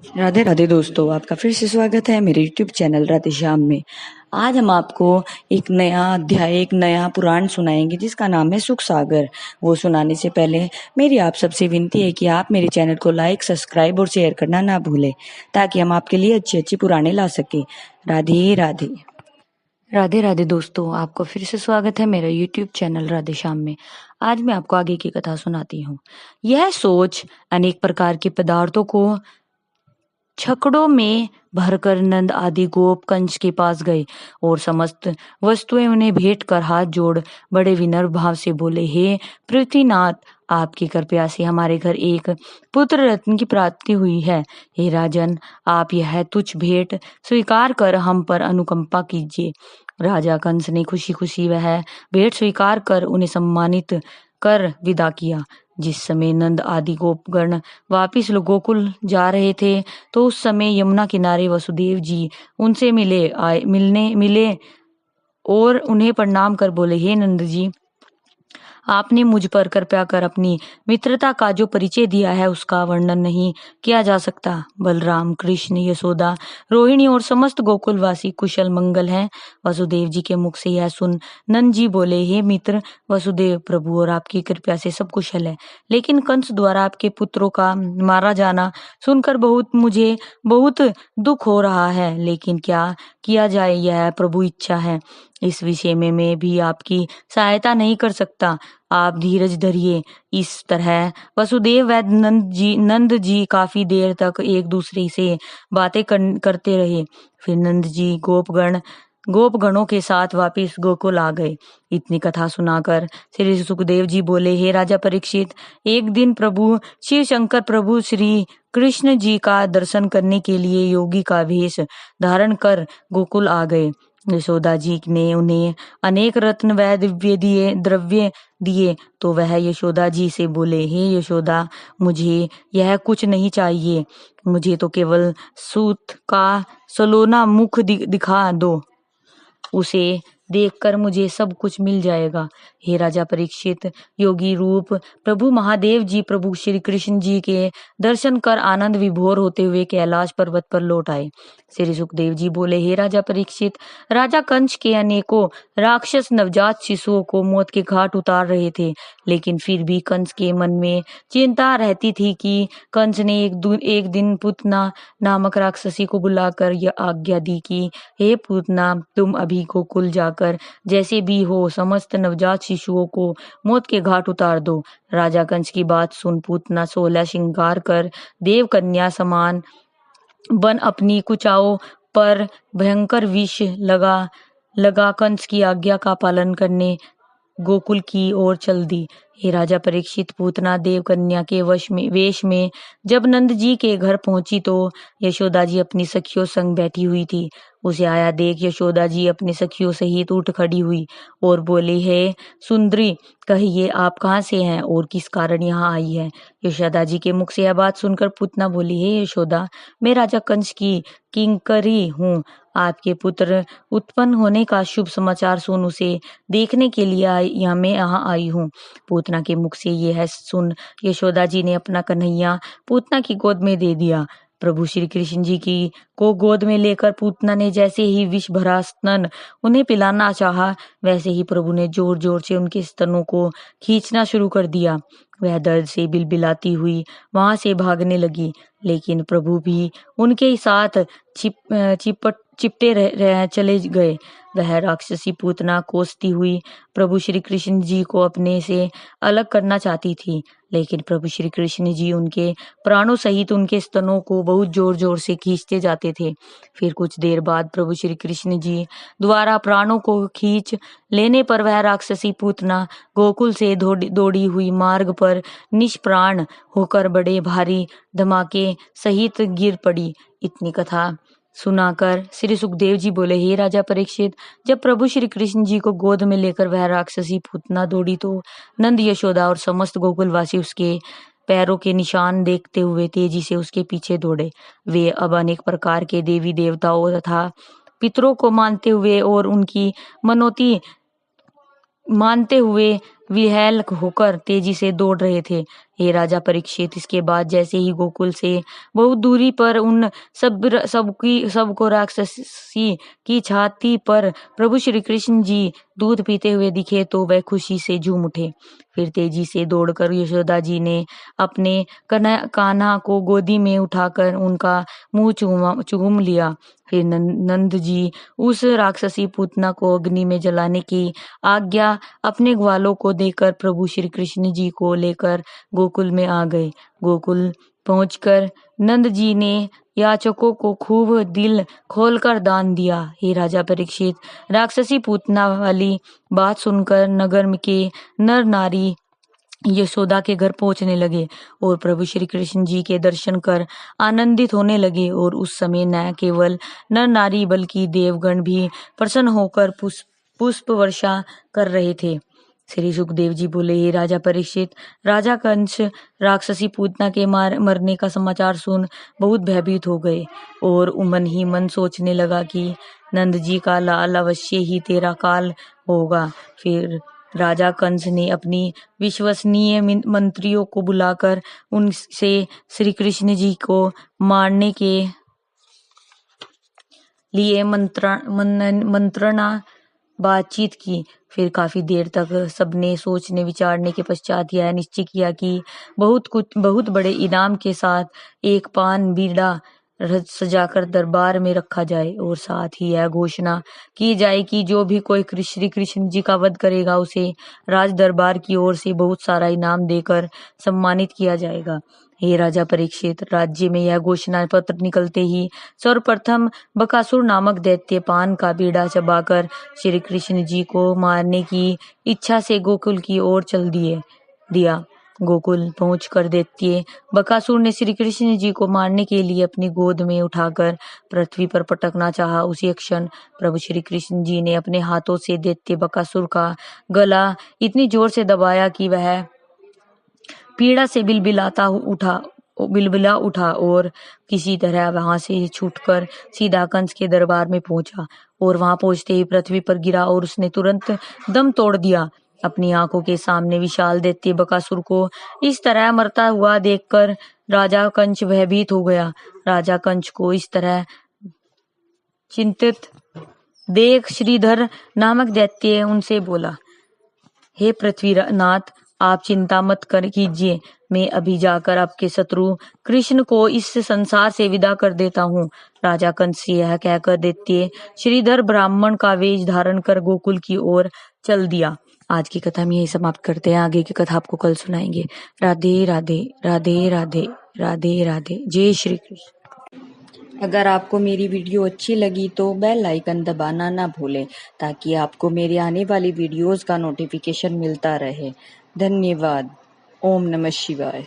राधे राधे दोस्तों, आपका फिर से स्वागत है मेरे YouTube चैनल राधे श्याम में। आज हम आपको एक नया अध्याय, एक नया पुराण सुनाएंगे जिसका नाम है सुख सागर। वो सुनाने से पहले मेरी आप सबसे विनती है कि आप मेरे चैनल को लाइक, सब्सक्राइब और शेयर करना ना भूलें, ताकि हम आपके लिए अच्छी अच्छी पुराणे ला सके। राधे राधे। राधे राधे दोस्तों, आपको फिर से स्वागत है मेरा YouTube चैनल राधे श्याम में। आज मैं आपको आगे की कथा सुनाती हूँ। यह सोच अनेक प्रकार के पदार्थों को छकड़ों में भरकर नंद आदि गोप कंस के पास गए और समस्त वस्तुएं उन्हें भेंट कर हाथ जोड़ बड़े विनम्र भाव से बोले, हे पृथ्वीनाथ, आपकी कृपया से हमारे घर एक पुत्र रत्न की प्राप्ति हुई है। हे राजन, आप यह तुच्छ भेंट स्वीकार कर हम पर अनुकंपा कीजिए। राजा कंस ने खुशी खुशी वह भेंट स्वीकार कर उन्हें सम्मानित कर विदा किया। जिस समय नंद आदि गोपगण वापिस गोकुल जा रहे थे, तो उस समय यमुना किनारे वसुदेव जी उनसे मिले और उन्हें प्रणाम कर बोले, हे नंद जी, आपने मुझ पर कृपया कर अपनी मित्रता का जो परिचय दिया है उसका वर्णन नहीं किया जा सकता। बलराम, कृष्ण, यशोदा, रोहिणी और समस्त गोकुलवासी कुशल मंगल हैं। वसुदेव जी के मुख से यह सुन नंद जी बोले, हे मित्र वसुदेव, प्रभु और आपकी कृपया से सब कुशल है, लेकिन कंस द्वारा आपके पुत्रों का मारा जाना सुनकर मुझे बहुत दुख हो रहा है। लेकिन क्या किया जाए, यह प्रभु इच्छा है। इस विषय में मैं भी आपकी सहायता नहीं कर सकता। आप धीरज धरिए। इस तरह वसुदेव व नंद जी काफी देर तक एक दूसरे से बातें करते रहे। फिर नंद जी गोपगणों के साथ वापिस गोकुल आ गए। इतनी कथा सुनाकर श्री सुखदेव जी बोले, हे राजा परीक्षित, एक दिन प्रभु शिव शंकर प्रभु श्री कृष्ण जी का दर्शन करने के लिए योगी का वेश धारण कर गोकुल आ गए। यशोदा जी ने उन्हें अनेक रत्न व दिव्य द्रव्य दिए तो वह यशोदा जी से बोले, हे यशोदा, मुझे यह कुछ नहीं चाहिए, मुझे तो केवल सूत का सलोना मुख दिखा दो, उसे देखकर मुझे सब कुछ मिल जाएगा। हे राजा परीक्षित, योगी रूप प्रभु महादेव जी प्रभु श्री कृष्ण जी के दर्शन कर आनंद विभोर होते हुए कैलाश पर्वत पर लौट आए। श्री सुखदेव जी बोले, हे राजा परीक्षित, राजा कंस के अनेकों राक्षस नवजात शिशुओं को मौत के घाट उतार रहे थे, लेकिन फिर भी कंस के मन में चिंता रहती थी कि कंस ने एक दिन पूतना नामक राक्षसी को बुलाकर यह आज्ञा दी कि हे पूतना, तुम अभी गोकुल जाकर जैसे भी हो समस्त नवजात शिशुओं को मौत के घाट उतार दो। राजा कंस की बात सुन पूतना 16 श्रृंगार कर देव कन्या समान बन अपनी कुचाओं पर भयंकर विष लगा कंस की आज्ञा का पालन करने गोकुल की ओर चल दी। हे राजा परीक्षित, पूतना देव कन्या के वेश में जब नंद जी के घर पहुंची तो यशोदा जी अपनी सखियों संग बैठी हुई थी। उसे आया देख यशोदा जी अपने सखियों सहित उठ खड़ी हुई और बोली, हे सुंदरी, कहिए आप कहाँ से हैं और किस कारण यहाँ आई है। यशोदा जी के मुख से यह बात सुनकर पूतना बोली, हे यशोदा, मैं राजा कंस की किंकरी हूँ। आपके पुत्र उत्पन्न होने का शुभ समाचार सुन उसे देखने के लिए मैं यहाँ आई हूँ। पूतना के मुख से यह सुन यशोदा जी ने अपना कन्हैया पूतना की गोद में दे दिया। प्रभु श्री कृष्ण जी की को गोद में लेकर पूतना ने जैसे ही विष भरा स्तन उन्हें पिलाना चाहा, वैसे ही प्रभु ने जोर जोर से उनके स्तनों को खींचना शुरू कर दिया। वह दर्द से बिलबिलाती हुई वहां से भागने लगी, लेकिन प्रभु भी उनके साथ चिपटे चले गए। वह राक्षसी पूतना कोसती हुई प्रभु श्री कृष्ण जी को अपने से अलग करना चाहती थी, लेकिन प्रभु श्री कृष्ण जी उनके प्राणों सहित उनके स्तनों को बहुत जोर जोर से खींचते जाते थे। फिर कुछ देर बाद प्रभु श्री कृष्ण जी द्वारा प्राणों को खींच लेने पर वह राक्षसी पूतना गोकुल से दौड़ी हुई मार्ग पर निष्प्राण होकर बड़े भारी धमाके सहित गिर पड़ी। इतनी कथा सुनाकर श्री सुखदेव जी बोले, हे राजा परीक्षित, जब प्रभु श्री कृष्ण जी को गोद में लेकर वह राक्षसी पूतना दौड़ी तो नंद, यशोदा और समस्त गोकुलवासी उसके पैरों के निशान देखते हुए तेजी से उसके पीछे दौड़े। वे अब अनेक प्रकार के देवी देवताओं तथा पितरों को मानते हुए और उनकी मनौती मानते हुए विहल होकर तेजी से दौड़ रहे थे। हे राजा परीक्षित, इसके बाद जैसे ही गोकुल से बहुत दूरी पर उन सबको राक्षसी की छाती पर प्रभु श्री कृष्ण जी दूध पीते हुए दिखे तो वह खुशी से झूम उठे। फिर तेजी से दौड़कर यशोदा जी ने अपने कान्हा को गोदी में उठाकर उनका मुंह चूम लिया। फिर नंद जी उस राक्षसी पूतना को अग्नि में जलाने की आज्ञा अपने ग्वालों को देकर प्रभु श्री कृष्ण जी को लेकर गोकुल में आ गए। गोकुल पहुंचकर नंद जी ने याचकों को खूब दिल खोलकर दान दिया। हे राजा परीक्षित, राक्षसी पूतना वाली बात सुनकर नगर के नर नारी यशोदा के घर पहुंचने लगे और प्रभु श्री कृष्ण जी के दर्शन कर आनंदित होने लगे। और उस समय न केवल नर नारी बल्कि देवगण भी प्रसन्न होकर पुष्प वर्षा कर रहे थे। श्री सुखदेव जी बोले, हे राजा परीक्षित, राजा कंस राक्षसी पूतना के मरने का समाचार सुन बहुत भयभीत हो गए और मन ही मन सोचने लगा कि नंद जी का लाल अवश्य ही तेरा काल होगा। फिर राजा कंस ने अपनी विश्वसनीय मंत्रियों को बुलाकर उनसे श्री कृष्ण जी को मारने के लिए मंत्रणा बातचीत की। फिर काफी देर तक सबने सोचने विचारने के पश्चात यह निश्चय किया कि बहुत बड़े इनाम के साथ एक पान बीड़ा सजाकर दरबार में रखा जाए और साथ ही यह घोषणा की जाए कि जो भी कोई श्री कृष्ण जी का वध करेगा उसे राज दरबार की ओर से बहुत सारा इनाम देकर सम्मानित किया जाएगा। हे राजा परीक्षित, राज्य में यह घोषणा पत्र निकलते ही सर्वप्रथम बकासुर नामक दैत्य पान का बीड़ा चबाकर श्री कृष्ण जी को मारने की इच्छा से गोकुल की ओर चल दिया। गोकुल पहुंचकर दैत्य बकासुर ने श्री कृष्ण जी को मारने के लिए अपनी गोद में उठाकर पृथ्वी पर पटकना चाहा। उसी क्षण प्रभु श्री कृष्ण जी ने अपने हाथों से दैत्य बकासुर का गला इतनी जोर से दबाया कि वह पीड़ा से बिलबिला उठा और किसी तरह वहां से छूटकर सीधा कंस के दरबार में पहुंचा और वहां पहुंचते ही पृथ्वी पर गिरा और उसने तुरंत दम तोड़ दिया। अपनी आंखों के सामने विशाल दैत्य बकासुर को इस तरह मरता हुआ देखकर राजा कंस भयभीत हो गया। राजा कंस को इस तरह चिंतित देख श्रीधर नामक दैत्य उनसे बोला, हे पृथ्वीनाथ, आप चिंता मत कीजिए, मैं अभी जाकर आपके शत्रु कृष्ण को इस संसार से विदा कर देता हूँ। राजा कंस यह कहकर दैत्य श्रीधर ब्राह्मण का वेश धारण कर गोकुल की ओर चल दिया। आज की कथा में यही समाप्त करते हैं। आगे की कथा आपको कल सुनाएंगे। राधे राधे राधे राधे राधे राधे। जय श्री कृष्ण। अगर आपको मेरी वीडियो अच्छी लगी तो बेल आइकन दबाना ना भूलें ताकि आपको मेरी आने वाली वीडियोस का नोटिफिकेशन मिलता रहे। धन्यवाद। ओम नमः शिवाय।